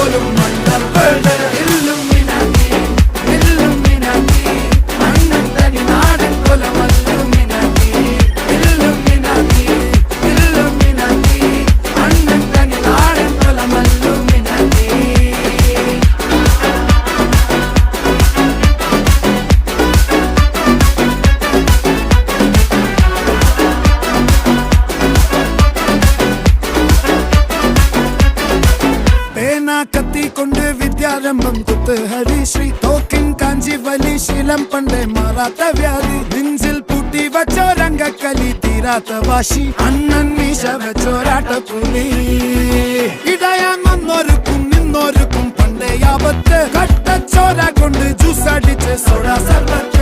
പോലും മണ്ടപ്പേട് Illuminati Illuminati അണ്ണൻ തനി നാടൻ കൊലമല്ലുമിനാറ്റി ഇല്ലുമിനാറ്റി ഇല്ലുമിനാറ്റി അണ്ണൻ തനി നാടൻ കൊലമല്ലുമിനാറ്റി. കത്തി കൊണ്ട് വിദ്യാരംഭം കുത്ത് ഹരിശ്രീ തോക്കിൻ കാഞ്ചി വലി ശീലം പണ്ടേ മാറാത്ത വ്യാധി നെഞ്ചിൽ പൂട്ടി വച്ചോരംഗക്കലി തീരാത്ത വാശി അണ്ണൻ മീശ വെച്ചോരാട്ട പുലി ഇടയാൻ വന്നോർക്കും നിന്നോർക്കും പണ്ടേ ആപത്ത് കട്ടച്ചോര കൊണ്ട് ജ്യൂസ് അടിച്ച് സോഡ സർബത്ത്